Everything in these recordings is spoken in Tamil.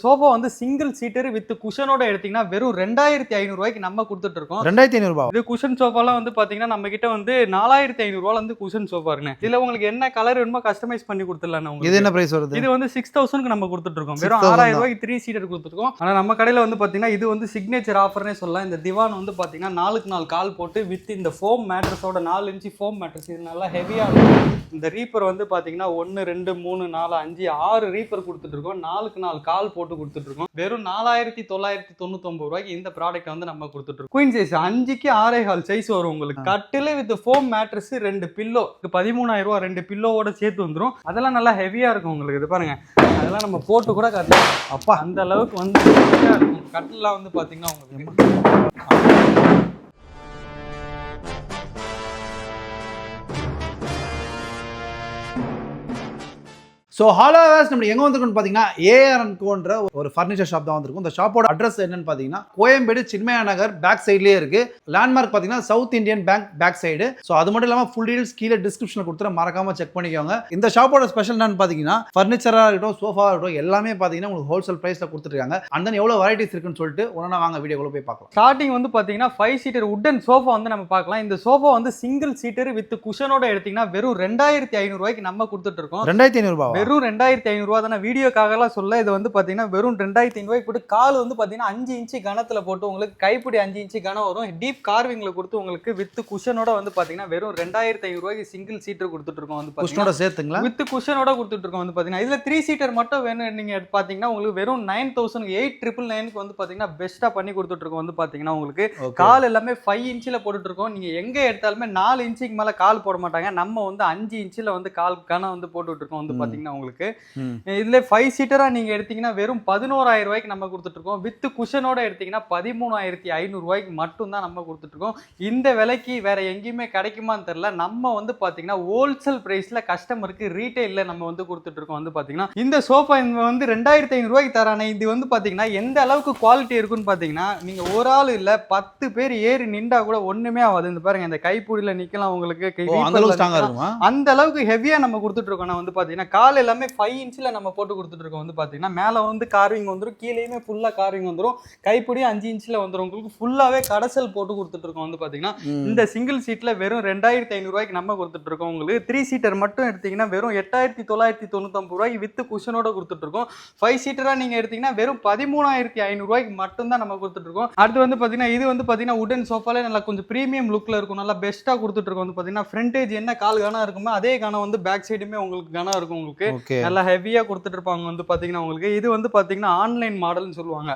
சோஃபா வந்து சிங்கிள் சீட்டர் வித் குஷனோட எடுத்தீங்கன்னா வெறும் 2500 ரூபாய்க்கு நம்ம கொடுத்துட்டு இருக்கோம். 2500 ரூபாய். இது குஷன் சோஃபாலாம் வந்து பாத்தீங்கன்னா நம்ம கிட்ட வந்து 4500 ரூபாயில இருந்து குஷன் சோஃபா இருக்குங்க. இதுல உங்களுக்கு என்ன கலர் வேணுமோ கஸ்டமைஸ் பண்ணி கொடுத்துடலாம். இது என்ன பிரைஸ் வருது? இது வந்து 6000க்கு நம்ம கொடுத்துட்டு இருக்கோம். வெறும் 6000 ரூபாய்க்கு 3 சீட்டர் கொடுத்துருக்கோம். ஆனா நம்ம கடையில வந்து பாத்தீங்கன்னா இது வந்து சிக்னேச்சர் ஆஃபர்னே சொல்லலாம். இந்த திவான் வந்து பாத்தீங்கன்னா 4க்கு 4 கால் போட்டு வித் இந்த ஃபோம் மேட்ரஸோட 4 இன்ச் ஃபோம் மேட்ரஸ். இது நல்லா ஹெவியா இருக்கும். இந்த ரீப்பர் வந்து பாத்தீங்கன்னா 1 2 3 4 5 6 ரீப்பர் கொடுத்துட்டு இருக்கோம். 4க்கு 4 கால் போட்டு கொடுத்துட்டு இருக்கோம். வெறும் 4999 ரூபாய்க்கு இந்த ப்ராடக்ட் வந்து நம்ம கொடுத்துட்டு இருக்கோம். குயின் சைஸ் 5க்கு 6.5 சைஸ் வரும் உங்களுக்கு. கட்டில் வித் ஃபோம் மேட்ரஸ் 2 பில்லோ 13000 ரூபாய் 2 பில்லோவோட சேர்த்து வந்துரும். அதெல்லாம் நல்லா ஹெவியா இருக்கும் உங்களுக்கு. இது பாருங்க, அதெல்லாம் நம்ம போட்டு கூட காட்டலாம். அப்பா அந்த அளவுக்கு வந்து ஹெவியா இருக்கும். கட்டில்லாம் வந்து பாத்தீங்கன்னா உங்களுக்கு ஸோ ஹாலோவேஸ் நம்ம எங்கே வந்திருக்கோம்னு பார்த்தீங்கன்னா ஏஆர்என்கோன்ற ஒரு ஃபர்னிச்சர் ஷாப் தான் வந்திருக்கும். இந்த ஷாப்போட அட்ரஸ் என்னன்னு பார்த்தீங்கன்னா கோயம்பேடு சின்மயா நகர் பேக் சைட்லேயே இருக்கு. லேண்ட்மார்க் பார்த்தீங்கன்னா South Indian Bank back side. So அது மட்டும் இல்லாமல் ஃபுல் டீடைல்ஸ் கீழே டிஸ்கிரிப்ஷனில் கொடுத்துட்டு மறக்காம செக் பண்ணிக்கோங்க. இந்த ஷாப்போட ஸ்பெஷல் என்னன்னு பார்த்தீங்கன்னா ஃபர்னிச்சராக இருக்கட்டும், சோஃபா இருக்கட்டும், எல்லாமே பார்த்தீங்கன்னா உங்களுக்கு ஹோல்சேல் ப்ரைஸில் கொடுத்துருக்காங்க. அண்ட் தென் எவ்வளோ வெரைட்டிஸ் இருக்குன்னு சொல்லிட்டு ஒன்றா வாங்க வீடியோக்குள்ள போய் பார்க்கலாம். ஸ்டார்டிங் வந்து பார்த்தீங்கன்னா 5 சீட்டர் உட்டன் சோஃபா வந்து நம்ம பார்க்கலாம். இந்த சோஃபா வந்து சிங்கிள் சீட்டர் வித் குஷனோட எடுத்தீங்கன்னா வெறும் 2500 ரூபாய்க்கு நம்ம கொடுத்துட்டு இருக்கோம். 2500 ரூபாய். வெறும் 2500 ரூபா தானே. வீடியோக்காகலாம் சொல்ல இது வந்து பார்த்தீங்கன்னா வெறும் 2500 ரூபாய்க்கு போட்டு கால் வந்து பார்த்தீங்கன்னா 5 இன்ச்சு கனத்தில் போட்டு உங்களுக்கு கைப்பிடி 5 இன்ச்சு கனம் வரும். டீப் கார்விங்ல கொடுத்து உங்களுக்கு வித் குஷனோட வந்து பார்த்தீங்கன்னா வெறும் 2500 ரூபாய்க்கு சிங்கிள் சீட்டர் கொடுத்துட்டு இருக்கோம். வந்து குஷனோட சேர்த்துங்களா? வித் குஷனோட கொடுத்துட்டு இருக்கோம். வந்து பார்த்தீங்கன்னா இதுல 3 சீட்டர் மட்டும் வேணும் நீங்க பார்த்தீங்கன்னா உங்களுக்கு வெறும் 9000 வந்து பார்த்தீங்கன்னா பெஸ்ட்டாக பண்ணி கொடுத்துட்டு இருக்கோம். வந்து பார்த்தீங்கன்னா உங்களுக்கு கால் எல்லாமே 5 இன்ச்சில் போட்டுட்டு இருக்கோம். நீங்க எங்க எடுத்தாலுமே 4 இன்ச்சுக்கு மேல கால் போட மாட்டாங்க. நம்ம வந்து 5 இன்ச்சில் வந்து கால் கனம் வந்து போட்டுட்டு இருக்கோம். வந்து பார்த்தீங்கன்னா உங்களுக்கு இதுல 5 சீட்டரா நீங்க எடுத்தீங்கன்னா வெறும் 11000 ரூபாய்க்கு நம்ம கொடுத்துட்டு இருக்கோம். வித் குஷனோட எடுத்தீங்கன்னா 13500 ரூபாய்க்கு மட்டும் தான் நம்ம கொடுத்துட்டு இருக்கோம். இந்த விலைக்கு வேற எங்கேயுமே கிடைக்குமான்னு தெரியல. நம்ம வந்து பாத்தீங்கன்னா ஹோல்சேல் பிரைஸ்ல கஸ்டமருக்கு ரீட்டைல்ல நம்ம வந்து கொடுத்துட்டு இருக்கோம். வந்து பாத்தீங்கன்னா இந்த சோஃபா வந்து 2500 ரூபாய்க்கு தரானே. இது வந்து பாத்தீங்கன்னா எந்த அளவுக்கு குவாலிட்டி இருக்குன்னு பாத்தீங்கன்னா நீங்க ஒரு ஆள் இல்ல 10 பேர் ஏறி நின்றா கூட ஒண்ணுமே ஆகாது. இந்த பாருங்க, இந்த கைப்புடியில நிக்கலாம் உங்களுக்கு. அந்த அளவுக்கு ஹெவியா நம்ம கொடுத்துட்டு இருக்கோம். நான் வந்து பாத்தீங்கன்னா கால் எல்லாமே 5 இன்ச்ல நம்ம போட்டு கொடுத்துட்டு இருக்கோம். வந்து பாத்தீங்கன்னா மேல வந்து கார்விங் வந்துரும், கீழேயுமே ஃபுல்லா கார்விங் வந்துரும், கைப்பிடி 5 இன்ச்ல வந்துரும். உங்களுக்கு ஃபுல்லாவே கடசல் போட்டு கொடுத்துட்டு இருக்கோம். வந்து பாத்தீங்கன்னா இந்த சிங்கிள் சீட்ல வெறும் 2500 ரூபாய்க்கு நம்ம கொடுத்துட்டு இருக்கோம். உங்களுக்கு 3 சீட்டர் மட்டும் எடுத்தீங்கன்னா வெறும் 8999 ரூபாய்க்கு வித் குஷனோட கொடுத்துட்டு இருக்கோம். 5 சீட்டரா நீங்க எடுத்தீங்கன்னா வெறும் 13500 ரூபாய்க்கு மட்டும் தான் நம்ம கொடுத்துட்டு இருக்கோம். அடுத்து வந்து பாத்தீங்கன்னா இது வந்து பாத்தீங்கன்னா உடன் சோஃபால நல்லா கொஞ்சம் பிரீமியம் லுக்ல இருக்கும். நல்லா பெஸ்ட்டா கொடுத்துட்டு இருக்கோம். வந்து பாத்தீங்கன்னா ஃப்ரண்ட் ஏஜ் என்ன கால் கனம் இருக்குமோ அதே கனம் வந்து பேக் சைடுமே உங்களுக்கு கனம் இருக்கும். உங்களுக்கு நல்லா ஹெவியா கொடுத்துட்டு இருப்பாங்க. வந்து பாத்தீங்கன்னா உங்களுக்கு இது வந்து பாத்தீங்கன்னா ஆன்லைன் மாடல்னு சொல்லுவாங்க.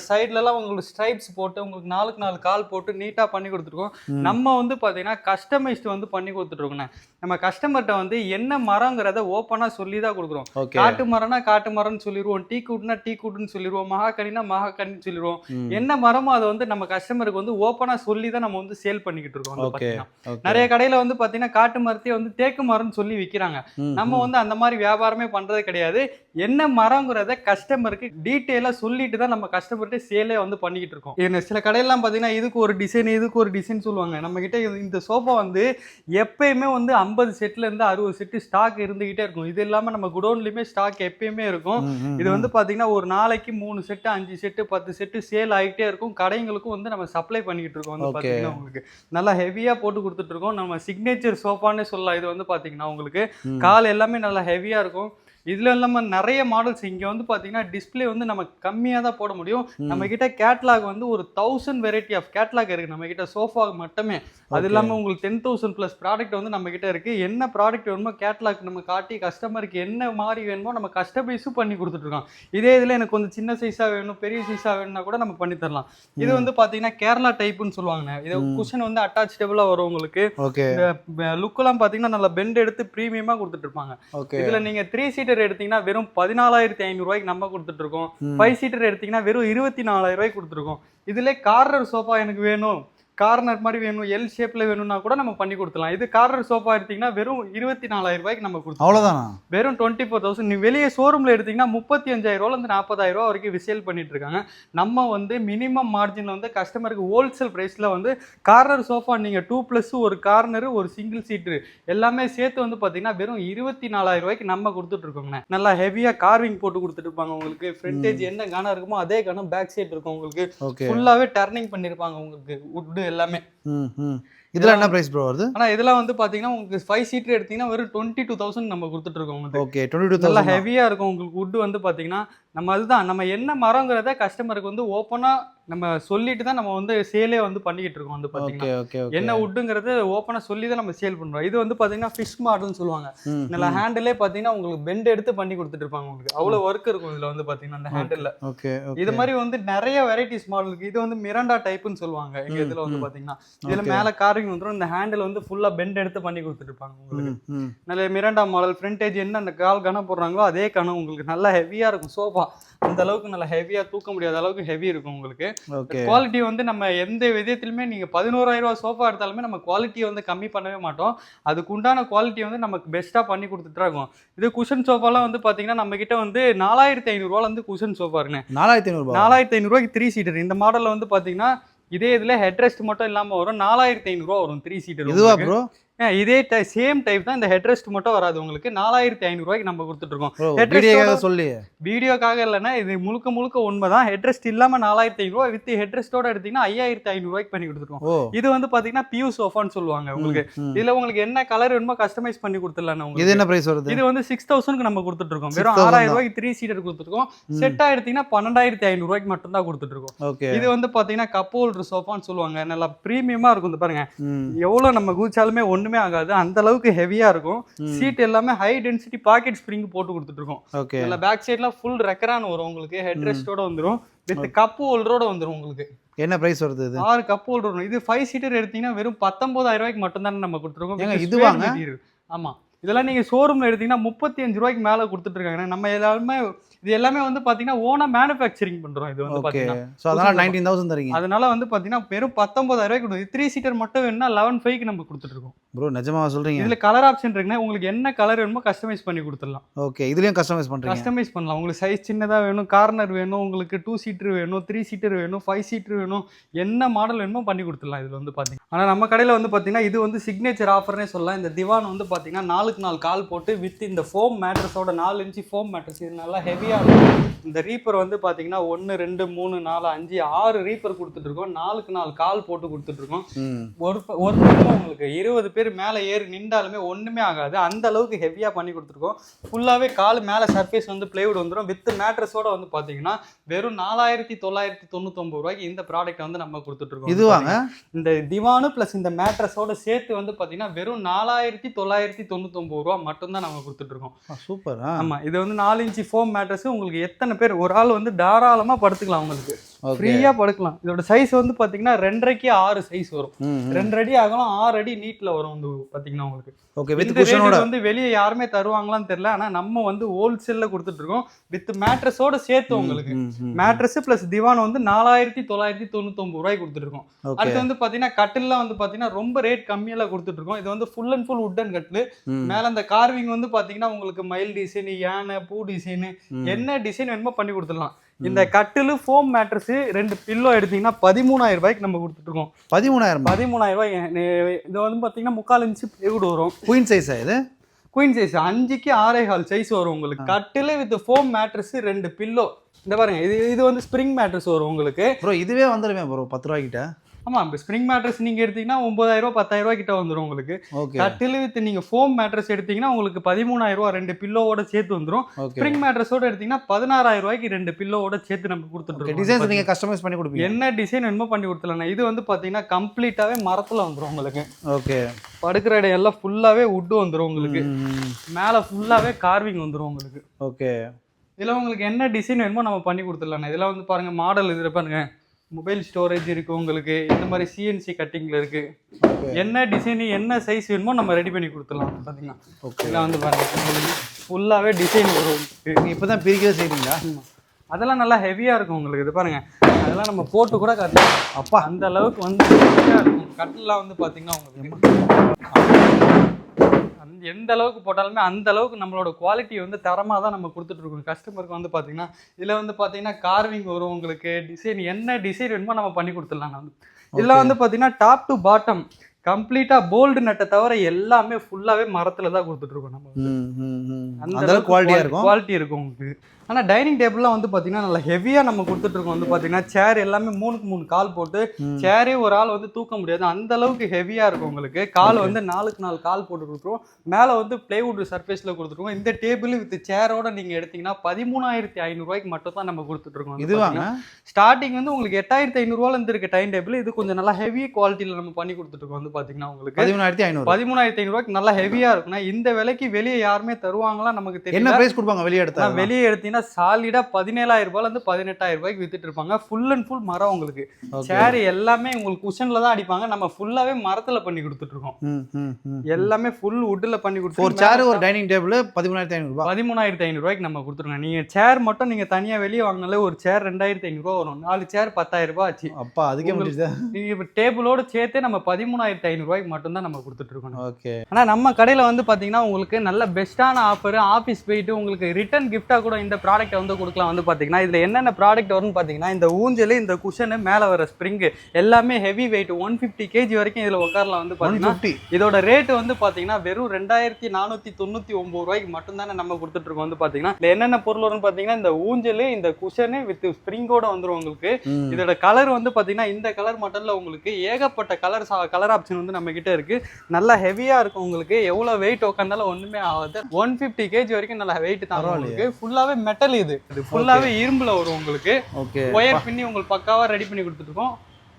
சைடுல எல்லாம் உங்களுக்கு ஸ்ட்ரைப்ஸ் போட்டு உங்களுக்கு 4க்கு 4 கால் போட்டு நீட்டா பண்ணி கொடுத்துருக்கோம். நம்ம வந்து பாத்தீங்கன்னா கஸ்டமைஸ்ட் வந்து பண்ணி கொடுத்துட்டு இருக்கோம். நம்ம கஸ்டமர்கிட்ட வந்து என்ன மரங்கிறத ஓப்பனா சொல்லி தான் கொடுக்குறோம். காட்டு மரம்னா காட்டு மரம்னு சொல்லிடுவோம், டீ கூட்னா டீ கூட்டுன்னு சொல்லிடுவோம், மகாக்கனினா மகாக்கனின்னு சொல்லிடுவோம். என்ன மரமோ அதை வந்து நம்ம கஸ்டமருக்கு வந்து ஓப்பனா சொல்லி தான் நம்ம வந்து சேல் பண்ணிக்கிட்டு இருக்கோம். நிறைய கடையில வந்து பாத்தீங்கன்னா காட்டு மரத்தையே வந்து தேக்கு மரம்னு சொல்லி விற்கிறாங்க. நம்ம வந்து அந்த மாதிரி வியாபாரமே பண்றது கிடையாது. என்ன மரங்கிறத கஸ்டமருக்கு டீட்டெயிலா சொல்லிட்டு தான் நம்ம கஸ்டமர்கிட்ட சேலே வந்து பண்ணிக்கிட்டு இருக்கோம். சில கடையெல்லாம் பாத்தீங்கன்னா இதுக்கு ஒரு டிசைன் இதுக்கு ஒரு டிசைன் சொல்லுவாங்க. நம்ம கிட்ட இந்த சோஃபா வந்து எப்பயுமே வந்து 50 செட்ல இருந்து 60 செட்டு ஸ்டாக் இருந்துகிட்டே இருக்கும். இது இல்லாம நம்ம குடோன்லயுமே ஸ்டாக் எப்பயுமே இருக்கும். இது வந்து பாத்தீங்கன்னா ஒரு நாளைக்கு 3 செட்டு 5 செட்டு 10 செட்டு சேல் ஆகிட்டே இருக்கும். கடைங்களுக்கும் வந்து நம்ம சப்ளை பண்ணிக்கிட்டு இருக்கோம். வந்து பாத்தீங்கன்னா உங்களுக்கு நல்லா ஹெவியா போட்டு கொடுத்துட்டு இருக்கோம். நம்ம சிக்னேச்சர் சோஃபான்னு சொல்லலாம். இது வந்து பாத்தீங்கன்னா உங்களுக்கு கால் எல்லாமே நல்லா ஹெவியா இருக்கும். இதுல இல்லாம நிறைய மாடல்ஸ் இங்க வந்து பாத்தீங்கன்னா டிஸ்பிளே வந்து நம்ம கம்மியா தான் போட முடியும். நம்ம கிட்ட கேட்லாக் வந்து ஒரு 1000 வெரைட்டி ஆஃப் கேட்லாக் இருக்கு நம்ம கிட்ட சோஃபா மட்டுமே. அது இல்லாம உங்களுக்கு 10,000 பிளஸ் ப்ராடக்ட் வந்து நம்ம கிட்ட இருக்கு. என்ன ப்ராடக்ட் வேணுமோ கேட்லாக் நம்ம காட்டி கஸ்டமருக்கு என்ன மாதிரி வேணுமோ நம்ம கஸ்டமைஸும் பண்ணி கொடுத்துட்டு இருக்கோம். இதே இதுல எனக்கு கொஞ்சம் சின்ன சைஸா வேணும் பெரிய சைஸா வேணும்னா கூட நம்ம பண்ணி தரலாம். இது வந்து பாத்தீங்கன்னா கேரளா டைப்னு சொல்லுவாங்க. இது குஷன் வந்து அட்டாச்சபிளா வரும் உங்களுக்கு. இந்த லுக் எல்லாம் பாத்தீங்கன்னா நல்லா பெண்ட் எடுத்து பிரீமியமா கொடுத்துட்டு இருப்பாங்க. இதுல நீங்க 3 சீட்டர் எடுத்தீங்கன்னா வெறும் 14500 ரூபாய்க்கு நம்ம கொடுத்துட்டு இருக்கோம். 5 சீட்டர் எடுத்தீங்கன்னா வெறும் 24000 ரூபாய்க்கு கொடுத்துருக்கோம். இதுல கார்னர் சோஃபா எனக்கு வேணும், கார்னர் மாதிரி வேணும், எல் ஷேப்ல வேணும்னா கூட நம்ம பண்ணி கொடுத்துலாம். இது கார்னர் சோஃபா எடுத்தீங்கன்னா வெறும் 24,000 ரூபாய்க்கு நம்ம கொடுத்துருவோம். அவ்வளவுதானா? வெறும் 24,000. நீ வெளியே ஷோரூம்ல எடுத்தீங்கன்னா 35,000 இருந்து 40,000 வரைக்கும் சேல் பண்ணிட்டு இருக்காங்க. நம்ம வந்து மினிமம் மார்ஜின்ல வந்து கஸ்டமருக்கு ஹோல்சேல் பிரைஸ்ல வந்து கார்னர் சோஃபா நீங்க 2+ ஒரு கார்னர் ஒரு சிங்கிள் சீட்டு எல்லாமே சேர்த்து வந்து பாத்தீங்கன்னா வெறும் 24,000 ரூபாய்க்கு நம்ம கொடுத்துட்டு இருக்கோங்க. நல்லா ஹெவியா கார்விங் போட்டு கொடுத்துட்டு இருப்பாங்க உங்களுக்கு. ஃப்ரண்டேஜ் என்ன கணம் இருக்குமோ அதே கணம் பேக் சைடு இருக்கும் உங்களுக்கு. ஃபுல்லாவே டர்னிங் பண்ணிருப்பாங்க உங்களுக்கு. வுட் எல்லாமே. இதெல்லாம் என்ன பிரைஸ் ப்ரோ வருது? ஆனா இதெல்லாம் வந்து பாத்தீங்கன்னா உங்களுக்கு 5 சீட்டர் எடுத்தீங்கன்னா வெறும் 22,000 நம்ம கொடுத்துட்டு இருக்கோம் உங்களுக்கு. ஓகே 22,000. நல்லா ஹெவியா இருக்கும் உங்களுக்கு. வுட் வந்து பாத்தீங்கன்னா நம்ம அதுதான் நம்ம என்ன மரங்கிறத கஸ்டமருக்கு வந்து ஓப்பனா நம்ம சொல்லிட்டு தான் நம்ம வந்து சேலே வந்து பண்ணிக்கிட்டு இருக்கோம். வந்து பாத்தீங்கன்னா என்ன வுட்டுங்கிறது ஓப்பனா சொல்லி தான் நம்ம சேல் பண்றோம். இது வந்து பாத்தீங்கன்னா ஃபிஷ் மாடல்னு சொல்லுவாங்க. நல்லா ஹேண்டிலே பாத்தீங்கன்னா உங்களுக்கு பெண்ட் எடுத்து பண்ணி கொடுத்துட்டு இருப்பாங்க உங்களுக்கு. அவ்வளவு ஒர்க் இருக்கும் இதுல வந்து பாத்தீங்கன்னா அந்த ஹேண்டில்ல. இது மாதிரி வந்து நிறைய வெரைட்டிஸ் மாடல் இருக்கு. இது வந்து மிராண்டா டைப்னு சொல்லுவாங்க எங்க இதுல வந்து பாத்தீங்கன்னா. இதுல மேல கார்விங் வந்துரும். இந்த ஹேண்டில் வந்து ஃபுல்லா பெண்ட் எடுத்து பண்ணி கொடுத்துட்டு இருப்பாங்க உங்களுக்கு. நல்ல மிராண்டா மாடல். ஃப்ரண்டேஜ் என்ன அந்த கால் கணம் போடுறாங்களோ அதே கணம் உங்களுக்கு. நல்லா ஹெவியா இருக்கும் சோஃபா. அந்த அளவுக்கு நல்லா ஹெவியா தூக்க முடியாத அளவுக்கு ஹெவி இருக்கும் உங்களுக்கு. குவாலிட்டி வந்து நம்ம எந்த விதத்திலுமே நீங்க 11,000 ரூபாய் சோஃபா எடுத்தாலுமே நம்ம குவாலிட்டியை வந்து கம்மி பண்ணவே மாட்டோம். அதுக்கு உண்டான குவாலிட்டி வந்து நமக்கு பெஸ்டா பண்ணி கொடுத்துட்டு இருக்கோம். இது குஷன் சோஃபாலாம் வந்து பாத்தீங்கன்னா நம்ம கிட்ட வந்து 4,500 ரூபாயில இருந்து குஷன் சோஃபா இருக்குங்க. 4,500 ரூபாய்க்கு 3 சீட்டர். இந்த மாடல்ல வந்து பாத்தீங்கன்னா இதே இதுல ஹெட்ரெஸ்ட் மட்டும் இல்லாம வரும். 4,500 ரூபாய் வரும் 3 சீட்டர். இதுவா ப்ரோ? இதே சேம் டைப் தான். இந்த ஹெட்ரெஸ்ட் மட்டும் வராது உங்களுக்கு. 4,500 ரூபாய்க்கு நம்ம கொடுத்துட்டு இருக்கோம். வீடியோக்காக இல்லைன்னா இது முழுக்க முழுக்க உண்மைதான். ஹெட்ரெஸ்ட் இல்லாம 4,500 ரூபாய் வித் ஹெட்ரெஸ்டோட எடுத்தீங்கன்னா 5,500 ரூபாய்க்கு பண்ணி கொடுத்துருக்கோம். இது வந்து பாத்தீங்கன்னா பியூ சோஃபான்னு சொல்லுவாங்க உங்களுக்கு. இதுல உங்களுக்கு என்ன கலர் வேணுமோ கஸ்டமைஸ் பண்ணி கொடுத்துடலாம் உங்களுக்கு. இது என்ன பிரைஸ் வருது? இது வந்து 6,000க்கு நம்ம கொடுத்துட்டு இருக்கோம். வெறும் 6,000 ரூபாய்க்கு 3 சீட்டர் கொடுத்துருக்கோம். செட்டா எடுத்தீங்கன்னா 12,500 ரூபாய்க்கு மட்டும் தான் கொடுத்துட்டு இருக்கோம். இது வந்து பாத்தீங்கன்னா கப் ஹோல்டர் சோஃபான்னு சொல்லுவாங்க. நல்லா பிரீமியமா இருக்கும். பாருங்க எவ்வளவு நம்ம குதிச்சாலுமே ஒண்ணுமே ஆகாது. அந்த அளவுக்கு ஹெவியா இருக்கும். சீட் எல்லாமே ஹை டென்சிட்டி பாக்கெட் ஸ்ப்ரிங் போட்டு கொடுத்துட்டு இருக்கோம். நல்ல பேக் சைடுல ஃபுல் ரெக்கரான் வரும் உங்களுக்கு. ஹெட் ரெஸ்டோட வந்துரும். வித் கப் ஹோல்டரோட வந்துரும் உங்களுக்கு. என்ன பிரைஸ் வருது இது? 6 கப் ஹோல்டர் வரும். இது 5 சீட்டர் எடுத்தீங்கன்னா வெறும் 19,000 ரூபாய்க்கு மட்டும் தான் நம்ம கொடுத்துருக்கோம். இது வாங்க. ஆமா, இதெல்லாம் நீங்க ஷோரூம்ல எடுத்தீங்கன்னா 35 ரூபாய்க்கு மேல கொடுத்துட்டு இருக்காங்க. நம்ம எல்லாமே இது எல்லாமே வந்து பாத்தீங்கன்னா ஓனா மேனுஃபேக்சரிங் பண்றோம். இது வந்து பாத்தீங்கன்னா சோ அதனால 19,000 தரீங்க. அதனால வந்து பாத்தீங்கன்னா வெறும் 19,000 ரூபாய்க்கு கொடுத்து 3 சீட்டர் மட்டும் வேணும்னா 11,500க்கு நம்ம கொடுத்துட்டு இருக்கோம். ப்ரோ நிஜமாவா சொல்றீங்க? இதுல கலர் ஆப்ஷன் இருக்குன்னா உங்களுக்கு என்ன கலர் வேணுமோ கஸ்டமைஸ் பண்ணி கொடுத்துடலாம். ஓகே, இதுலயும் கஸ்டமைஸ் பண்றீங்க? கஸ்டமைஸ் பண்ணலாம். உங்களுக்கு சைஸ் சின்னதா வேணும், கார்னர் வேணும், உங்களுக்கு 2 சீட்டர் வேணும், 3 சீட்டர் வேணும், 5 சீட்டர் வேணும், என்ன மாடல் வேணுமோ பண்ணி கொடுத்துடலாம் இதுல வந்து பாத்தீங்கன்னா. ஆனா நம்ம கடையில வந்து பாத்தீங்கன்னா இது வந்து சிக்னேச்சர் ஆஃபர்னே சொல்லலாம். இந்த திவான் வந்து பாத்தீங்கன்னா 4க்கு 4 கால் போட்டு வித் இந்த ஃபோம் மேட்ரஸோட 4 இன்ச் ஃபோம் மேட்ரஸ். இது நல்லா ஹெவியா இருக்கும். இந்த ரீப்பர் வந்து பாத்தீங்கன்னா 1 2 3 4 5 6 ரீப்பர் கொடுத்துட்டு இருக்கோம். 4க்கு 4 கால் போட்டு கொடுத்துட்டு இருக்கோம். ஒரு உங்களுக்கு 20 பேர் மேல ஏறி நின்றாலுமே ஒண்ணுமே ஆகாது. அந்த அளவுக்கு ஹெவியா பண்ணி கொடுத்துருக்கோம். ஃபுல்லாவே கால் மேல சர்ஃபேஸ் வந்து பிளைவுட் வந்துடும். வித் மேட்ரஸோட வந்து பாத்தீங்கன்னா வெறும் 4,999 ரூபாய்க்கு இந்த ப்ராடக்ட் வந்து நம்ம கொடுத்துட்டு இருக்கோம். இதுவாங்க இந்த திவானு பிளஸ் இந்த மேட்ரஸோட சேர்த்து வந்து பாத்தீங்கன்னா வெறும் 4,999 ரூபாய் மட்டும் தான் நம்ம கொடுத்துட்டு இருக்கோம். சூப்பர். ஆமா, இது வந்து 4 இன்ச் ஃபோம் மேட்ரஸ். உங்களுக்கு எத்தனை பேர் ஒரு ஆள் வந்து தாராளமா படுத்துக்கலாம். உங்களுக்கு ஃப்ரீயா படுக்கலாம். இதோட சைஸ் வந்து பாத்தீங்கன்னா 2.5க்கு 6 சைஸ் வரும். 2 அடி அகலம் 6 அடி நீட்ல வரும் வந்து பாத்தீங்கன்னா உங்களுக்கு. ஓகே, வித் குஷனோட வந்து வெளியே யாருமே தருவாங்களான்னு தெரியல. ஆனா நம்ம வந்து ஹோல்சேல்ல கொடுத்துட்டு இருக்கோம். வித் மேட்ரஸோட சேர்த்து உங்களுக்கு மேட்ரஸ் பிளஸ் திவான் வந்து 4,999 ரூபாய்க்கு கொடுத்துட்டு இருக்கோம். அடுத்து வந்து பாத்தீங்கன்னா கட்டில்லாம் வந்து பாத்தீங்கன்னா ரொம்ப ரேட் கம்மியில கொடுத்துட்டு இருக்கோம். இது வந்து ஃபுல் அண்ட் ஃபுல் வுட்டன் கட்டில். மேல அந்த கார்விங் வந்து பாத்தீங்கன்னா உங்களுக்கு மயில் டிசைன், யானை, பூ டிசைன், என்ன டிசைன் வேணுமோ பண்ணி கொடுத்துடலாம். இந்த கட்டிலு ஃபோம் மேட்ரஸ் 2 பில்லோ எடுத்தீங்கன்னா 13,000 ரூபாய்க்கு நம்ம கொடுத்துட்டு இருக்கோம். 13,000 ரூபாய். இது வந்து பாத்தீங்கன்னா 3/4 இன்ச் பிளைவுட் வரும். Queen size. இது குயின் சைஸ் 5க்கு 6.5 சைஸ் வரும் உங்களுக்கு. கட்டிலு வித் ஃபோம் மேட்ரஸ் 2 பில்லோ. இந்த பாருங்க, இது வந்து ஸ்ப்ரிங் மேட்ரஸ் வரும் உங்களுக்கு. ப்ரோ இதுவே வந்துருமே ப்ரோ 10 ரூபாய் கிட்ட. ஆமா, ஸ்ப்ரிங் மேட்ரஸ் நீங்க எடுத்தீங்கன்னா 9,000 ரூபாய் 10,000 ரூபாய் கிட்ட வந்துடும் உங்களுக்கு. கட்டில் வித் நீங்க ஃபோம் மேட்ரஸ் எடுத்தீங்கன்னா உங்களுக்கு 13,000 ரூபாய் 2 பில்லோவோட சேர்த்து வந்துடும். ஸ்ப்ரிங் மேட்ரஸோட எடுத்தீங்கன்னா 16,000 ரூபாய்க்கு 2 பில்லோவோட சேர்த்து நம்ம கொடுத்துட்டு டிசைன்ஸ் நீங்க கஸ்டமைஸ் பண்ணி கொடுப்பீங்க. என்ன டிசைன் வேணுமோ பண்ணி கொடுத்துடலாம். இது வந்து பாத்தீங்கன்னா கம்ப்ளீட்டாவே மரத்துல வந்துடும் உங்களுக்கு. ஓகே, படுக்கிற இடம் எல்லாம் ஃபுல்லாவே வுட் வந்துடும் உங்களுக்கு. மேல ஃபுல்லாவே கார்விங் வந்துடும் உங்களுக்கு. ஓகே, இதுல உங்களுக்கு என்ன டிசைன் வேணுமோ நம்ம பண்ணி கொடுத்துடலாம். இதெல்லாம் வந்து பாருங்க மாடல். இதுல பாருங்க மொபைல் ஸ்டோரேஜ் இருக்கு உங்களுக்கு. இந்த மாதிரி சிஎன்சி கட்டிங்ல இருக்கு. என்ன டிசைன் என்ன சைஸ் வேணுமோ நம்ம ரெடி பண்ணி கொடுத்துடலாம் பாத்தீங்கன்னா. ஓகே, இதெல்லாம் வந்து பாருங்க ஃபுல்லாவே டிசைன் வரும். நீங்க இப்பதான் பிரிக்கவே செய்றீங்களா? அதெல்லாம் நல்லா ஹெவியா இருக்கும் உங்களுக்கு. இது பாருங்க, அதெல்லாம் நம்ம போட்டு கூட காட்டலாம். அப்பா அந்த அளவுக்கு வந்து ஹெவியா இருக்கும். கட்டிலாம் வந்து பாத்தீங்கன்னா உங்களுக்கு எந்த அளவுக்கு போட்டாலுமே அந்த அளவுக்கு நம்மளோட குவாலிட்டி வந்து தரமாக தான் நம்ம கொடுத்துட்டு இருக்கோம் கஸ்டமருக்கு. வந்து பார்த்தீங்கன்னா இதில் வந்து பார்த்தீங்கன்னா கார்விங் வரும் உங்களுக்கு, டிசைன் என்ன டிசைன் வேணுமோ நம்ம பண்ணி கொடுத்துடலாம். நம்ம இதில் வந்து பார்த்தீங்கன்னா டாப் டு பாட்டம் கம்ப்ளீட்டாக போல்டு நட்டை தவிர எல்லாமே ஃபுல்லாகவே மரத்தில் தான் கொடுத்துட்டு இருக்கோம் நம்ம. அந்த குவாலிட்டி இருக்கும் உங்களுக்கு. ஆனால் டைனிங் டேபிள்லாம் வந்து பார்த்தீங்கன்னா நல்லா ஹெவியாக நம்ம கொடுத்துட்ருக்கோம். வந்து பார்த்தீங்கன்னா சேர் எல்லாமே 3க்கு 3 கால் போட்டு சேரே ஒரு ஆள் வந்து தூக்க முடியாது, அந்த அளவுக்கு ஹெவியாக இருக்கும் உங்களுக்கு. கால் வந்து 4க்கு 4 கால் போட்டு கொடுத்துருவோம். மேலே வந்து பிளேவுட் சர்ஃபேஸில் கொடுத்துருவோம். இந்த டேபிள் வித் சேரோட நீங்கள் எடுத்தீங்கன்னா 13,500 ரூபாய்க்கு மட்டும் தான் நம்ம கொடுத்துட்ருக்கோம். இதுவாங்க ஸ்டார்டிங் வந்து உங்களுக்கு 8,500 இருக்க டைனிங் டேபிள். இது கொஞ்சம் நல்லா ஹெவி குவாலிட்டியில் நம்ம பண்ணி கொடுத்துட்ருக்கோம். வந்து பார்த்தீங்கன்னா உங்களுக்கு 13,500 ரூபாய்க்கு நல்லா ஹெவியாக இருக்குன்னா இந்த விலைக்கு வெளியே யாருமே தருவாங்களா நமக்கு தெரியும். என்ன பிரைஸ் கொடுப்பாங்க வெளியே எடுத்தா? வெளியே எடுத்தீங்கன்னா சாலிடா 17,000 18,000 ரூபாய்க்கு வித்துட்டு இருப்பாங்க. ஃபுல் அண்ட் ஃபுல் மரம் உங்களுக்கு. சேர் எல்லாமே உங்களுக்கு குஷன்ல தான் அடிப்பாங்க. நம்ம ஃபுல்லாவே மரத்துல பண்ணி கொடுத்துட்டு இருக்கோம். எல்லாமே ஃபுல் வுட்ல பண்ணி கொடுத்து ஒரு சேர் ஒரு டைனிங் டேபிள் 13,500 ரூபாய். 13,500 ரூபாய்க்கு நம்ம கொடுத்துருங்க. நீங்க சேர் மட்டும் நீங்க தனியா வெளியே வாங்கினாலே ஒரு சேர் 2,500 ரூபாய் வரும். 4 சேர் 10,000 ரூபாய் ஆச்சு. அப்பா அதுக்கே முடியுது. நீங்க இப்ப டேபிளோட சேர்த்து நம்ம 13,500 ரூபாய்க்கு மட்டும் தான் நம்ம கொடுத்துட்டு இருக்கோம். ஓகே. ஆனா நம்ம கடையில வந்து பாத்தீங்கன்னா உங்களுக்கு நல்ல பெஸ்டான ஆஃபர். ஆபீஸ் போயிட்டு உங்களுக்கு ரிட்டர்ன் கிஃப்டா கூட இந்த ப்ராடக்ட் வந்து கொடுக்கலாம். வந்து பாத்தீங்கன்னா இதுல என்னென்ன ப்ராடக்ட் வரும்னு பாத்தீங்கன்னா இந்த ஊஞ்சல், இந்த குஷன், மேல வர ஸ்ப்ரிங் எல்லாமே ஹெவி வெயிட் 150 kg வரைக்கும் இதுல உட்காரலாம். வந்து பாத்தீங்கன்னா இதோட ரேட் வந்து பாத்தீங்கன்னா வெறும் 2,499 ரூபாய்க்கு மட்டும் தானே நம்ம கொடுத்துட்டு இருக்கோம். வந்து பாத்தீங்கன்னா இதுல என்னென்ன பொருள் வரும்னு பாத்தீங்கன்னா இந்த ஊஞ்சல், இந்த குஷன் வித் ஸ்ப்ரிங்கோட வந்துரும் உங்களுக்கு. இதோட கலர் வந்து பாத்தீங்கன்னா இந்த கலர் மட்டும்ல உங்களுக்கு ஏகப்பட்ட கலர் ஆப்ஷன் வந்து நம்ம கிட்ட இருக்கு. நல்லா ஹெவியா இருக்கும் உங்களுக்கு. எவ்வளவு வெயிட் உட்கார்ந்தாலும் ஒண்ணுமே ஆகாது. 150 kg வரைக்கும் நல்லா வெயிட் தான் உங்களுக்கு. ஃபுல்லாவே மெட்டல். இது ஃபுல்லாவே இரும்புல வரும் உங்களுக்கு. ஒயர் பின்னி உங்களுக்கு பக்காவா ரெடி பண்ணி கொடுத்துருக்கோம்.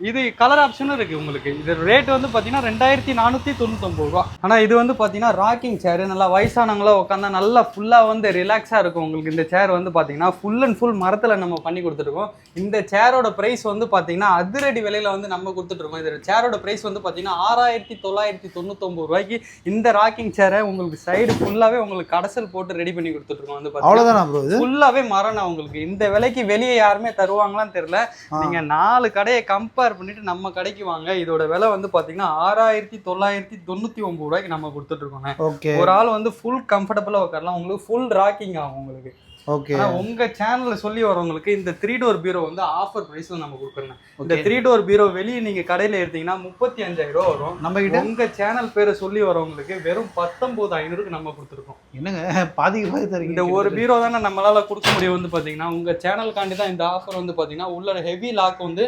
இது கலர் ஆப்ஷனும் இருக்கு உங்களுக்கு. இது ரேட் வந்து பாத்தீங்கன்னா 2,499 ரூபா. ஆனா இது வந்து பாத்தீங்கன்னா ராக்கிங் சேர். நல்லா வயசானவங்களா உட்காந்தா நல்லா ஃபுல்லா வந்து ரிலாக்ஸா இருக்கும் உங்களுக்கு. இந்த சேர் வந்து பாத்தீங்கன்னா ஃபுல் அண்ட் ஃபுல் மரத்துல நம்ம பண்ணி கொடுத்துருக்கோம். இந்த சேரோட பிரைஸ் வந்து பாத்தீங்கன்னா அதிரடி விலையில வந்து நம்ம கொடுத்துட்டு இருக்கோம். இந்த சேரோட பிரைஸ் வந்து பாத்தீங்கன்னா 6,999 ரூபாய்க்கு இந்த ராக்கிங் சேரை உங்களுக்கு சைடு ஃபுல்லாவே உங்களுக்கு கடசல் போட்டு ரெடி பண்ணி கொடுத்துட்டு இருக்கோம். வந்து பாத்தீங்கன்னா ஃபுல்லாவே மரம் உங்களுக்கு. இந்த விலைக்கு வெளியே யாருமே தருவாங்களான்னு தெரியல. நீங்க 4 கடையை கம்பேர் பண்ணிட்டு நம்ம கடைக்கு வாங்க. இதோட விலை வந்து பாத்தீங்கன்னா 6,999 ரூபாய்க்கு நம்ம கொடுத்துட்டு இருக்கோம். ஒரு ஆள் வந்து ஃபுல் கம்ஃபர்டபுளா உட்காரலாம். உங்களுக்கு ஃபுல் ராக்கிங் ஆகும் உங்களுக்கு. ஓகே. உங்க சேனல்ல சொல்லி வரவங்களுக்கு இந்த 3 டோர் பீரோ வந்து ஆஃபர் பிரைஸ்ல நம்ம கொடுக்குறோம். இந்த 3 டோர் பீரோ வெளியே நீங்க கடையில எடுத்தீங்கன்னா 35,000 ரூபாய் வரும். நம்ம கிட்ட உங்க சேனல் பேரை சொல்லி வரவங்களுக்கு வெறும் 19,500க்கு நம்ம கொடுத்துருக்கோம். என்னங்க பாதிக்கு பாதி தரீங்க. இந்த ஒரு பீரோ தானே நம்மளால கொடுக்க முடியும். வந்து பாத்தீங்கன்னா உங்க சேனலுக்காண்டி தான் இந்த ஆஃபர். வந்து பாத்தீங்கன்னா உள்ள ஹெவி லாக் வந்து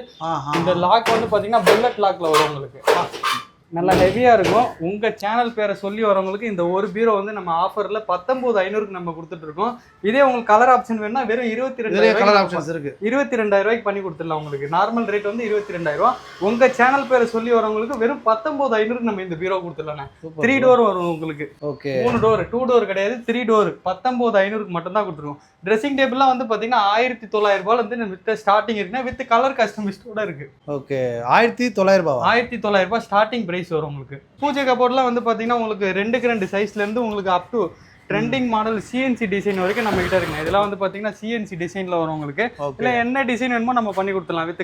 இந்த லாக் வந்து பாத்தீங்கன்னா புல்லட் லாக்ல வரும் உங்களுக்கு. நல்லா ஹெவியா இருக்கும். உங்க சேனல் பேரை சொல்லி வரவங்களுக்கு இந்த ஒரு பீரோ வந்து நம்ம ஆஃபர்ல 19,500க்கு நம்ம கொடுத்துட்டு இருக்கோம். இதே உங்களுக்கு கலர் ஆப்ஷன் வேணும்னா வெறும் 22,000 ரூபாய்க்கு பண்ணி கொடுத்துடலாம் உங்களுக்கு. நார்மல் ரேட் வந்து 22,000 ரூபாய். உங்க சேனல் பேரை சொல்லி வரவங்களுக்கு வெறும் 19,500க்கு நம்ம இந்த பீரோ கொடுத்துடலாம். 3 டோர் வரும் உங்களுக்கு. 3 டோர் 2 டோர் கிடையாது, 3 டோர் 19,500க்கு மட்டும் தான் கொடுத்துருவோம். ட்ரெஸ்ஸிங் டேபிள்லாம் வந்து பாத்தீங்கன்னா 1,900 ரூபாய் வந்து வித் ஸ்டார்டிங் இருக்குன்னா வித் கலர் கஸ்டமைஸ்டோட இருக்கு. ஓகே. 1,900 ரூபாய். 1,900 ரூபாய் ஸ்டார்டிங் பிரைஸ் வரும் உங்களுக்கு. பூஜை கபோர்ட்லாம் வந்து பாத்தீங்கன்னா உங்களுக்கு 2க்கு 2 சைஸ்ல இருந்து உங்களுக்கு up to trending model CNC design வரைக்கும் நம்ம கிட்ட இருக்குங்க. இதெல்லாம் வந்து பாத்தீங்கன்னா சிஎன்சி டிசைன்ல வரும் உங்களுக்கு. இல்ல என்ன டிசைன் வேணுமோ நம்ம பண்ணி கொடுத்துடலாம். வித்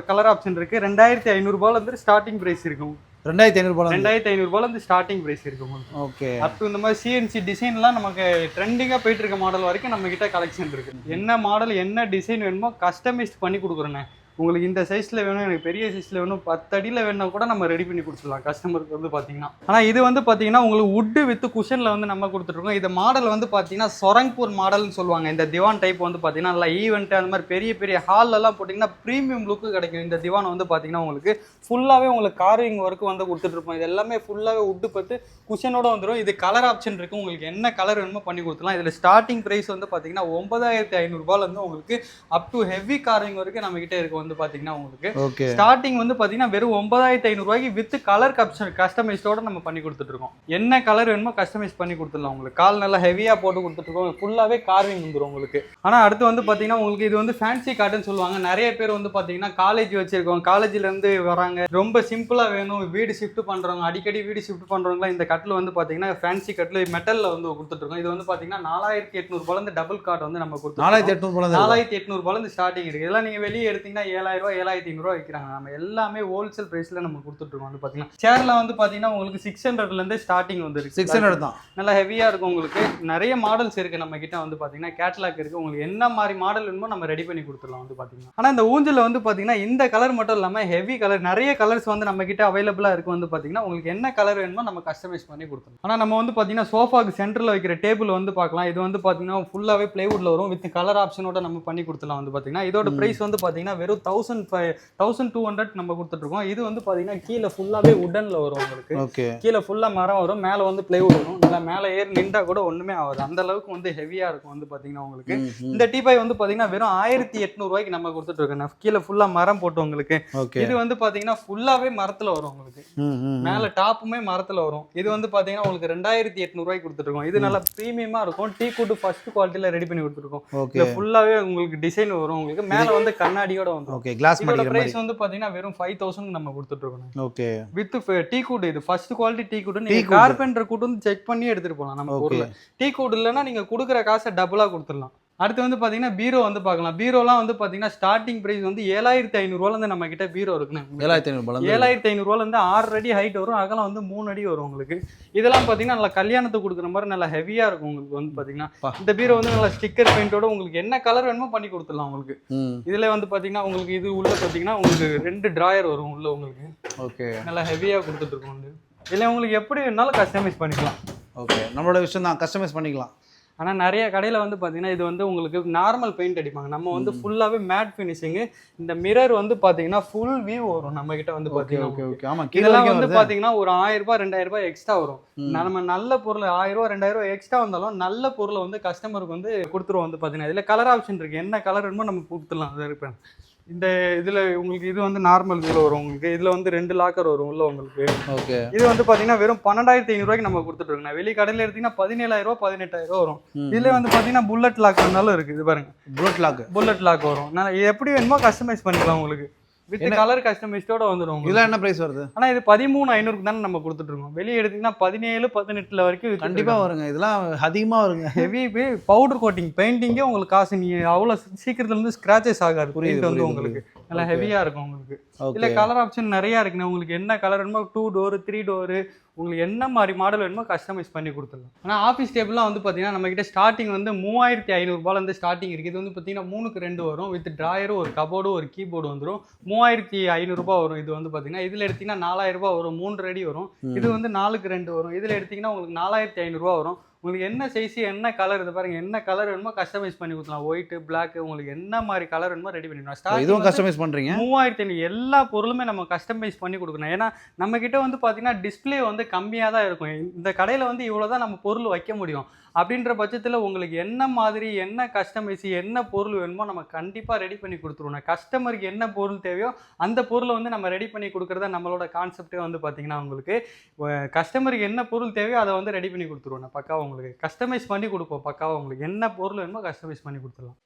கலர் ஆப்ஷன் இருக்கு. 2,500 ரூபாயில இருந்து ஸ்டார்டிங் பிரைஸ் இருக்கும். 2,500 ரூபாயில இருந்து ஸ்டார்டிங் பிரைஸ் இருக்கு உங்களுக்கு. ஓகே. அப்போ இந்த மாதிரி சிஎன்சி டிசைன்லாம் நமக்கு ட்ரெண்டிங்கா போயிட்டு இருக்க மாடல் வரைக்கும் நம்ம கிட்ட கலெக்ஷன் இருக்கு. என்ன மாடல் என்ன டிசைன் வேணுமோ கஸ்டமைஸ் பண்ணி கொடுக்குறேங்க. உங்களுக்கு இந்த சைஸ்ல வேணும், எனக்கு பெரிய சைஸ்ல வேணும், 10 அடியில் வேணும்னா கூட நம்ம ரெடி பண்ணி கொடுத்துடலாம் கஸ்டமருக்கு வந்து பாத்தீங்கன்னா. ஆனா இது வந்து பாத்தீங்கன்னா உங்களுக்கு வுட்டு வித் குஷன்ல வந்து நம்ம கொடுத்துருக்கோம். இந்த மாடல் வந்து பாத்தீங்கன்னா சொரங்பூர் மாடல்னு சொல்லுவாங்க. இந்த திவான் டைப் வந்து பாத்தீங்கன்னா நல்லா ஈவெண்ட் அந்த மாதிரி பெரிய பெரிய ஹால் எல்லாம் போட்டீங்கன்னா ப்ரீமியம் லுக்கு கிடைக்கும். இந்த திவான் வந்து பாத்தீங்கன்னா உங்களுக்கு ஃபுல்லாவே உங்களுக்கு கார்விங் ஒர்க் வந்து கொடுத்துட்டு இருப்போம். இது எல்லாமே ஃபுல்லாவே வுட்டு பத்து குஷனோட வந்துடும். இது கலர் ஆப்ஷன் இருக்கு. உங்களுக்கு என்ன கலர் வேணுமோ பண்ணி கொடுத்துலாம். இதுல ஸ்டார்டிங் பிரைஸ் வந்து பாத்தீங்கன்னா 9,500 ரூபாயில இருந்து உங்களுக்கு அப் டு ஹெவி கார்விங் வரைக்கும் நம்ம கிட்ட இருக்கு. வந்து வந்து பாத்தீங்கன்னா உங்களுக்கு ஓகே ஸ்டார்டிங் வந்து பாத்தீங்கன்னா வெறும் 9500 ரூபாய்க்கு வித் கலர் கஸ்டமைஸ்டோட நம்ம பண்ணி கொடுத்துட்டு இருக்கோம். என்ன கலர் வேணுமோ கஸ்டமைஸ் பண்ணி கொடுத்துடலாம் உங்களுக்கு. கால் நல்லா ஹெவியா போட்டு கொடுத்துட்டு இருக்கோம். ஃபுல்லாவே கார்விங் வந்துடும் உங்களுக்கு. ஆனா அடுத்து வந்து பாத்தீங்கன்னா உங்களுக்கு இது வந்து ஃபேன்சி காட்டன் சொல்லுவாங்க. நிறைய பேர் வந்து பாத்தீங்கன்னா காலேஜ் வச்சிருக்கோம், காலேஜ்ல இருந்து வராங்க, ரொம்ப சிம்பிளா வேணும், வீடு ஷிஃப்ட் பண்றவங்க, அடிக்கடி வீடு ஷிஃப்ட் பண்றவங்க இந்த கட்டில் வந்து பாத்தீங்கன்னா ஃபேன்சி கட்டில் மெட்டல்ல வந்து கொடுத்துட்டு இருக்கோம். இது வந்து பாத்தீங்கன்னா 4800 ரூபாயில டபுள் காட் வந்து நம்ம கொடுத்துருக்கோம். 4800 ரூபாயில ஸ்டார்டிங் இருக்கு. இதெல்லாம் நீங்க வெளியே எடுத்தீங்கன்னா 7000 ரூபாய் 7500 ரூபாய் விற்கிறாங்க. நம்ம எல்லாமே ஹோல்சேல் பிரைஸ்ல நம்ம கொடுத்துட்டு இருக்கோம். வந்து பாத்தீங்கன்னா சேர்ல வந்து பாத்தீங்கன்னா உங்களுக்கு 600ல இருந்து ஸ்டார்டிங் வந்து 600 தான். நல்லா ஹெவியா இருக்கும் உங்களுக்கு. நிறைய மாடல்ஸ் இருக்கு நம்ம கிட்ட வந்து பாத்தீங்கன்னா கேட்டலாக் இருக்கு. உங்களுக்கு என்ன மாதிரி மாடல் வேணுமோ நம்ம ரெடி பண்ணி கொடுத்துடலாம் வந்து பாத்தீங்கன்னா. ஆனா இந்த ஊஞ்சல்ல வந்து பாத்தீங்கன்னா இந்த கலர் மட்டும் இல்லாம ஹெவி கலர் நிறைய கலர்ஸ் வந்து நம்ம கிட்ட அவைலபிளா இருக்கு. வந்து பாத்தீங்கன்னா உங்களுக்கு என்ன கலர் வேணுமோ நம்ம கஸ்டமைஸ் பண்ணி கொடுத்துடலாம். ஆனா நம்ம வந்து பாத்தீங்கன்னா சோஃபாக்கு சென்டர்ல வைக்கிற டேபிள் வந்து பார்க்கலாம். இது வந்து பாத்தீங்கன்னா ஃபுல்லாவே பிளைவுட்ல வரும் வித் கலர் ஆப்ஷனோட நம்ம பண்ணி கொடுத்துடலாம். வந்து பாத்தீங்கன்னா இதோட பிரைஸ் வந்து பாத்தீங்கன்னா வெறும் 1200 நம்ம கொடுத்துட்டு இருக்கோம். இது வந்து பாத்தீங்கன்னா கீழே ஃபுல்லாவே உடன்ல வரும் உங்களுக்கு. கீழே ஃபுல்லா மரம் வரும், மேல வந்து பிளைவுட் வரும். நல்லா மேல ஏறி நின்றா கூட ஒண்ணுமே ஆகாது, அந்த அளவுக்கு வந்து ஹெவியா இருக்கும். வந்து பாத்தீங்கன்னா உங்களுக்கு இந்த டீபாய் வந்து பாத்தீங்கன்னா வெறும் 1800 ரூபாய்க்கு நம்ம கொடுத்துட்டு இருக்கோம். கீழே ஃபுல்லா மரம் போட்டு உங்களுக்கு. இது வந்து பாத்தீங்கன்னா ஃபுல்லாவே மரத்துல வரும் உங்களுக்கு. மேல டாப்புமே மரத்துல வரும். இது வந்து பாத்தீங்கன்னா உங்களுக்கு 2800 ரூபாய்க்கு கொடுத்துட்டு இருக்கோம். இது நல்லா பிரீமியமா இருக்கும். டீ குட் ஃபர்ஸ்ட் குவாலிட்டில ரெடி பண்ணி கொடுத்துருக்கோம். இது ஃபுல்லாவே உங்களுக்கு டிசைன் வரும் உங்களுக்கு. மேல வந்து கண்ணாடியோட வந்து ஓகே கிளாஸ் இதோட பிரைஸ் வந்து பாத்தீங்கன்னா வெறும் 5000 நம்ம கொடுத்துட்டு இருக்கோம். Okay with tea good. இது ஃபர்ஸ்ட் குவாலிட்டி டீ குட். நீங்க கார்பெண்டர் குட் வந்து செக் பண்ணி எடுத்துட்டு போலாம் நம்ம பொருளை. டீ குட் இல்லைன்னா நீங்க கொடுக்குற காசை டபுளா கொடுத்துடலாம். அடுத்து வந்து பாத்தீங்கன்னா பீரோ வந்து பார்க்கலாம். பீரோலாம் வந்து பாத்தீங்கன்னா ஸ்டார்டிங் பிரைஸ் வந்து 7500 ரூபாயில இருந்து நம்ம கிட்ட பீரோ இருக்குன்னு. 7500 ரூபாயில இருந்து 6 அடி ஹைட் வரும், அகலம் வந்து 3 அடி வரும் உங்களுக்கு. இதெல்லாம் பாத்தீங்கன்னா நல்லா கல்யாணத்துக்கு கொடுக்குற மாதிரி நல்லா ஹெவியா இருக்கும் உங்களுக்கு. வந்து பாத்தீங்கன்னா இந்த பீரோ வந்து நல்லா ஸ்டிக்கர் பெயிண்டோட உங்களுக்கு என்ன கலர் வேணுமோ பண்ணி கொடுத்துடலாம் உங்களுக்கு. இதுல வந்து பாத்தீங்கன்னா உங்களுக்கு இது உள்ள பாத்தீங்கன்னா உங்களுக்கு 2 டிராயர் வரும் உள்ள உங்களுக்கு. ஓகே நல்லா ஹெவியா கொடுத்துட்டு இருக்கோம். இதுல உங்களுக்கு எப்படி வேணாலும் கஸ்டமைஸ் பண்ணிக்கலாம். ஓகே நம்மளோட விஷயம் தான், கஸ்டமைஸ் பண்ணிக்கலாம். ஆனால் நிறைய கடையில் வந்து பார்த்தீங்கன்னா இது வந்து உங்களுக்கு நார்மல் பெயிண்ட் அடிப்பாங்க. நம்ம வந்து ஃபுல்லாகவே மேட் ஃபினிஷிங்கு. இந்த மிரர் வந்து பார்த்தீங்கன்னா ஃபுல் வியூ வரும் நம்ம கிட்ட வந்து பார்த்தீங்கன்னா. இதெல்லாம் வந்து பார்த்தீங்கன்னா ஒரு 1000 ரூபாய் 2000 ரூபாய் எக்ஸ்ட்ரா வரும். நம்ம நல்ல பொருள் 1000 ரூபாய் 2000 ரூபாய் எக்ஸ்ட்ரா வந்தாலும் நல்ல பொருளை வந்து கஸ்டமருக்கு வந்து கொடுத்துருவோம். வந்து பார்த்தீங்கன்னா இதில் கலர் ஆப்ஷன் இருக்குது. என்ன கலர் வேணுமோ நம்ம கொடுத்துடலாம். அது இருப்பேன் இந்த இதில் உங்களுக்கு இது வந்து நார்மல் இதில் வரும் உங்களுக்கு. இதில் வந்து 2 லாக்கர் வரும் உள்ள உங்களுக்கு. ஓகே இது வந்து பார்த்தீங்கன்னா வெறும் 12500 ரூபாய்க்கு நம்ம கொடுத்துட்டு இருக்கோம். வெளி கடையில் எடுத்தீங்கன்னா 17000 ரூபாய் 18000 ரூபாய் வரும். இதில் வந்து பார்த்தீங்கன்னா புல்லட் லாக் இருந்தாலும் இருக்குது. இது பாருங்க புல்லட் லாக் வரும். நான் எப்படி வேணுமோ கஸ்டமைஸ் பண்ணிக்கலாம் உங்களுக்கு. வித் கலர் கஸ்டமைஸ்டோட வந்துடும். இதெல்லாம் என்ன பிரைஸ் வருது? ஆனா இது 13500 தானே நம்ம கொடுத்துட்டு இருக்கோம். வெளியே எடுத்தீங்கன்னா 17 18 வரைக்கும் கண்டிப்பா வருங்க. இதெல்லாம் அதிகமா வருங்க. ஹெவி பவுடர் கோட்டிங் பெயிண்டிங்கே உங்களுக்கு காசு நீ அவ்வளவு சீக்கிரத்துல இருந்து ஸ்கிராச்சஸ் ஆகாது. புரியுது வந்து உங்களுக்கு நல்லா ஹெவியா இருக்கும் உங்களுக்கு. இல்ல கலர் ஆப்ஷன் நிறைய இருக்குண்ணா. உங்களுக்கு என்ன கலர் வேணுமோ 2 டோர் 3 டோர் உங்களுக்கு என்ன மாதிரி மாடல் வேணுமோ கஸ்டமைஸ் பண்ணி கொடுத்துடலாம். ஆனால் ஆஃபீஸ் டேபிள்லாம் வந்து பார்த்தீங்கன்னா நம்ம கிட்ட ஸ்டார்டிங் வந்து 3500 ரூபாயிலேருந்து ஸ்டார்டிங் இருக்குது. இது வந்து பார்த்தீங்கன்னா 3க்கு 2 வரும். வித் ட்ராயரும் ஒரு கபோர்டும் ஒரு கீபோர்டு வந்துடும். 3500 ரூபாய் வரும். இது வந்து பார்த்தீங்கன்னா இதில் எடுத்தீங்கன்னா 4000 ரூபாய் வரும். 3 அடி வரும். இது வந்து 4க்கு 2 வரும். இதில் எடுத்தீங்கன்னா உங்களுக்கு 4500 ரூபாய் வரும். உங்களுக்கு என்ன சைஸ் என்ன கலர் இது பாருங்க. என்ன கலர் வேணுமோ கஸ்டமைஸ் பண்ணி கொடுக்கலாம். ஒயிட் பிளாக் உங்களுக்கு என்ன மாதிரி கலர் வேணுமோ ரெடி பண்ணிக்கலாம். இதுவும் கஸ்டமைஸ் பண்றீங்க. 3500 எல்லா பொருளுமே நம்ம கஸ்டமைஸ் பண்ணி கொடுக்கணும். ஏன்னா நம்ம கிட்ட வந்து பாத்தீங்கன்னா டிஸ்பிளே வந்து கம்மியா தான் இருக்கும். இந்த கடையில வந்து இவ்வளவுதான் நம்ம பொருள் வைக்க முடியும். அப்படின்ற பட்சத்தில் உங்களுக்கு என்ன மாதிரி என்ன கஸ்டமைஸ் என்ன பொருள் வேணுமோ நம்ம கண்டிப்பாக ரெடி பண்ணி கொடுத்துருவோம். கஸ்டமருக்கு என்ன பொருள் தேவையோ அந்த பொருளை வந்து நம்ம ரெடி பண்ணி கொடுக்குறதா நம்மளோட கான்செப்டே வந்து பார்த்தீங்கன்னா உங்களுக்கு கஸ்டமருக்கு என்ன பொருள் தேவையோ அதை வந்து ரெடி பண்ணி கொடுத்துருவோம். பக்காவாக உங்களுக்கு கஸ்டமைஸ் பண்ணி கொடுப்போம். பக்காவாக உங்களுக்கு என்ன பொருள் வேணுமோ கஸ்டமைஸ் பண்ணி கொடுத்துடலாம்.